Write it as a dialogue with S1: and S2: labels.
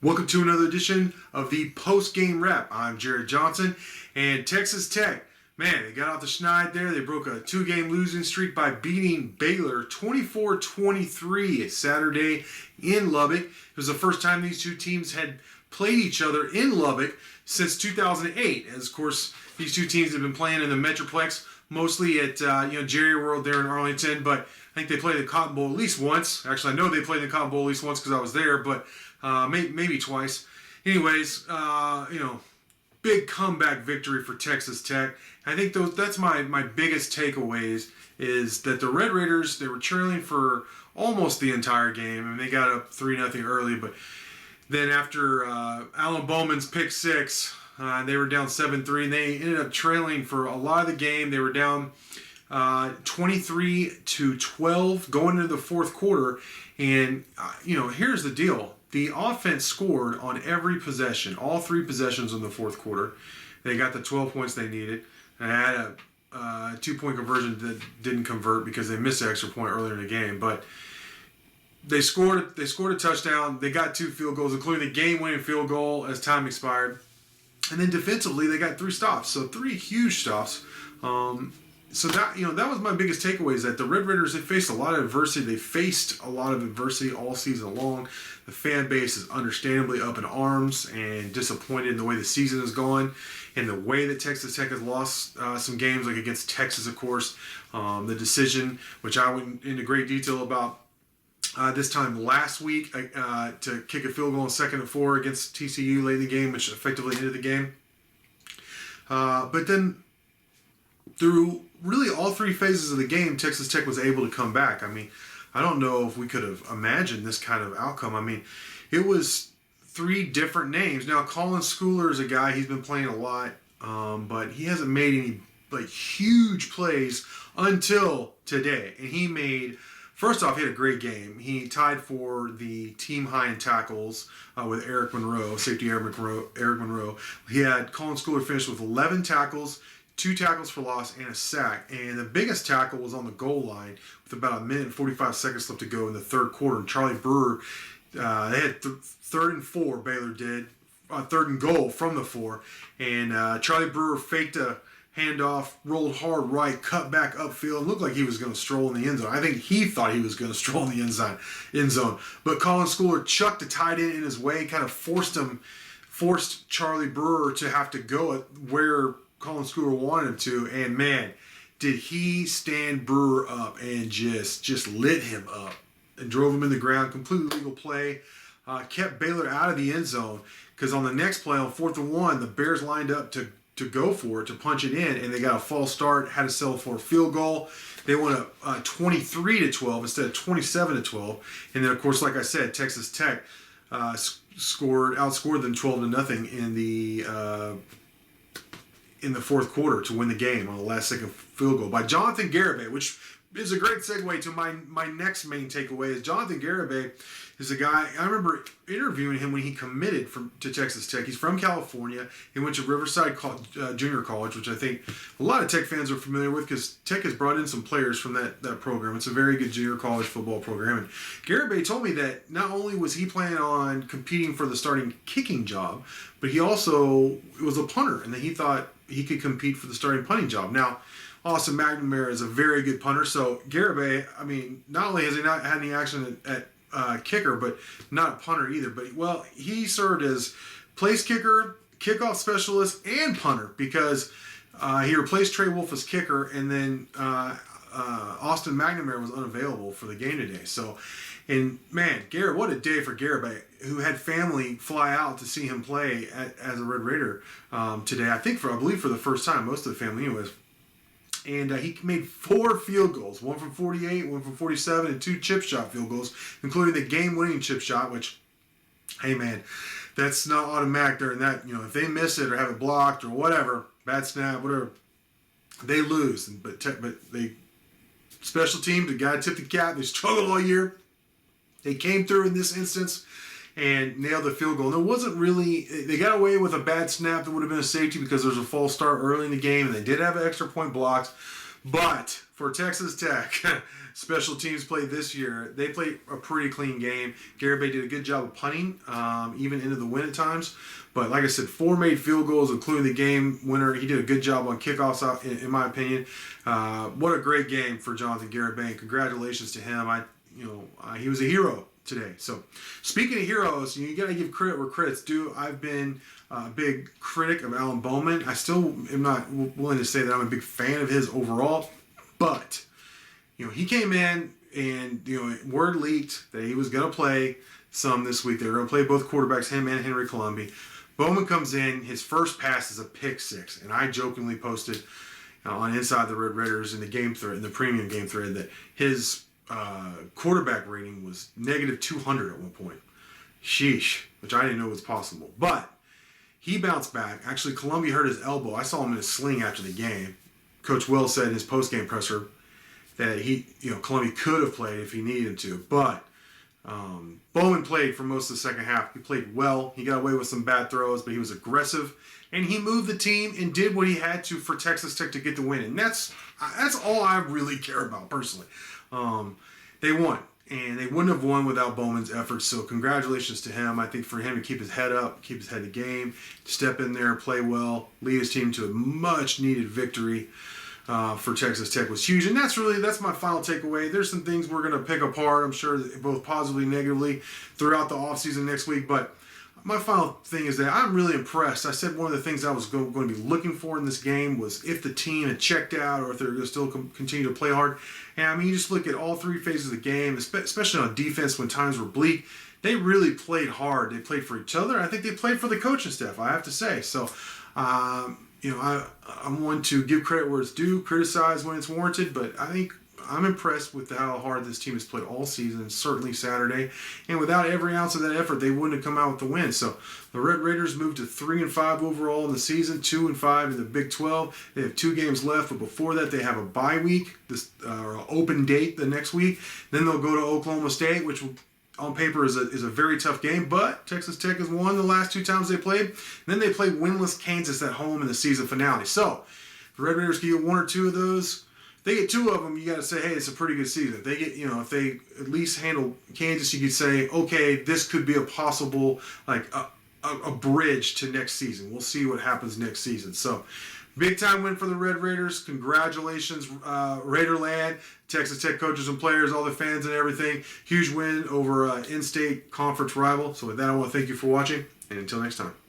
S1: Welcome to another edition of the Postgame Wrap. I'm Jarret Johnson, and Texas Tech, man, they got off the schneid there. They broke a two-game losing streak by beating Baylor 24-23 Saturday in Lubbock. It was the first time these two teams had played each other in Lubbock since 2008. As, of course, these two teams have been playing in the Metroplex, mostly at Jerry World there in Arlington, but I think they played the Cotton Bowl at least once. Actually, I know they played the Cotton Bowl at least once because I was there, but maybe twice. Anyways, big comeback victory for Texas Tech. I think that's my biggest takeaways is that the Red Raiders, they were trailing for almost the entire game, and they got up 3-0 early, but then after Alan Bowman's pick six, they were down 7-3, and they ended up trailing for a lot of the game. They were down 23-12 going into the fourth quarter, and here's the deal. The offense scored on every possession, all three possessions in the fourth quarter. They got the 12 points they needed. And had a 2-point conversion that didn't convert because they missed an extra point earlier in the game. But they scored a touchdown. They got 2 field goals, including the game-winning field goal as time expired. And then defensively, they got 3 stops. So 3 huge stops. So that was my biggest takeaway is that the Red Raiders, they faced a lot of adversity. They faced a lot of adversity all season long. The fan base is understandably up in arms and disappointed in the way the season has gone and the way that Texas Tech has lost some games, like against Texas, of course. The decision, which I went into great detail about this time last week to kick a field goal in 2nd and 4 against TCU late in the game, which effectively ended the game. But then through really all 3 phases of the game, Texas Tech was able to come back. I mean, I don't know if we could have imagined this kind of outcome. I mean, it was 3 different names. Now, Colin Schooler is a guy, he's been playing a lot, but he hasn't made any huge plays until today. And he made, first off, he had a great game. He tied for the team high in tackles with Eric Monroe, safety Eric Monroe. He had Colin Schooler finished with 11 tackles, 2 tackles for loss, and a sack. And the biggest tackle was on the goal line with about 1 minute and 45 seconds left to go in the third quarter. And Charlie Brewer, they had 3rd and 4, Baylor did, 3rd and goal from the 4. And Charlie Brewer faked a handoff, rolled hard right, cut back upfield, and looked like he was going to stroll in the end zone. I think he thought he was going to stroll in the end zone. But Colin Schooler chucked a tight end in his way, kind of forced Charlie Brewer to have to go at where Colin Schooler wanted him to, and man, did he stand Brewer up and just lit him up and drove him in the ground. Completely legal play. Kept Baylor out of the end zone because on the next play, on 4th and 1, the Bears lined up to go for it, to punch it in, and they got a false start, had to settle for a field goal. They went up 23-12 instead of 27-12. And then, of course, like I said, Texas Tech outscored them 12-0 in the fourth quarter to win the game on the last second field goal by Jonathan Garibay, which is a great segue to my next main takeaway. Is Jonathan Garibay is a guy, I remember interviewing him when he committed to Texas Tech. He's from California. He went to Riverside Junior College, which I think a lot of Tech fans are familiar with because Tech has brought in some players from that program. It's a very good junior college football program. And Garibay told me that not only was he planning on competing for the starting kicking job, but he also was a punter, and that he thought he could compete for the starting punting job. Now, Austin McNamara is a very good punter, so Garibay, I mean, not only has he not had any action at kicker, but not a punter either. But, well, he served as place kicker, kickoff specialist, and punter because he replaced Trey Wolf as kicker, and then Austin McNamara was unavailable for the game today. So, and man, Garrett, what a day for Garibay, who had family fly out to see him play as a Red Raider today. I believe for the first time, most of the family anyways. And he made 4 field goals, 1 from 48, 1 from 47, and 2 chip shot field goals, including the game-winning chip shot, which, hey man, that's not automatic during that. If they miss it or have it blocked or whatever, bad snap, whatever, they lose. But they, special teams, the guy tipped the cap. They struggled all year. They came through in this instance and nailed the field goal. And there wasn't really, they got away with a bad snap that would have been a safety because there was a false start early in the game, and they did have an extra point blocked. But for Texas Tech, special teams played this year. They played a pretty clean game. Garrett Bay did a good job of punting, even into the win at times. But like I said, 4 made field goals, including the game winner. He did a good job on kickoffs, in my opinion. What a great game for Jonathan Garrett Bay. Congratulations to him. He was a hero today. So, speaking of heroes, you got to give credit where credit's due. I've been a big critic of Alan Bowman. I still am not willing to say that I'm a big fan of his overall, but he came in and word leaked that he was going to play some this week. They were going to play both quarterbacks, him and Henry Colombi. Bowman comes in, his first pass is a pick six, and I jokingly posted on Inside the Red Raiders in the game thread, in the premium game thread, that his quarterback rating was negative 200 at one point. Sheesh, which I didn't know was possible. But he bounced back. Actually, Colombi hurt his elbow. I saw him in a sling after the game. Coach Will said in his postgame presser that Colombi could have played if he needed to. But Bowman played for most of the second half. He played well. He got away with some bad throws, but he was aggressive. And he moved the team and did what he had to for Texas Tech to get the win. And that's all I really care about personally. They won. And they wouldn't have won without Bowman's efforts. So congratulations to him. I think for him to keep his head up, keep his head in the game, step in there, play well, lead his team to a much needed victory for Texas Tech was huge. And that's my final takeaway. There's some things we're going to pick apart, I'm sure, both positively and negatively throughout the offseason next week. But my final thing is that I'm really impressed. I said one of the things I was going to be looking for in this game was if the team had checked out or if they're going to still continue to play hard. And you just look at all 3 phases of the game, especially on defense when times were bleak. They really played hard. They played for each other. I think they played for the coaching staff, I have to say. So, I'm one to give credit where it's due, criticize when it's warranted, but I think I'm impressed with how hard this team has played all season, certainly Saturday. And without every ounce of that effort, they wouldn't have come out with the win. So the Red Raiders moved to 3-5 overall in the season, 2-5 in the Big 12. They have 2 games left, but before that, they have a bye week, or open date the next week. Then they'll go to Oklahoma State, which on paper is a very tough game, but Texas Tech has won the last 2 times they played. And then they play winless Kansas at home in the season finale. So the Red Raiders can get 1 or 2 of those. They get 2 of them, you got to say, hey, it's a pretty good season. If they get, if they at least handle Kansas, you could say, okay, this could be a possible, a bridge to next season. We'll see what happens next season. So, big time win for the Red Raiders. Congratulations, Raiderland, Texas Tech coaches and players, all the fans and everything. Huge win over in-state conference rival. So with that, I want to thank you for watching, and until next time.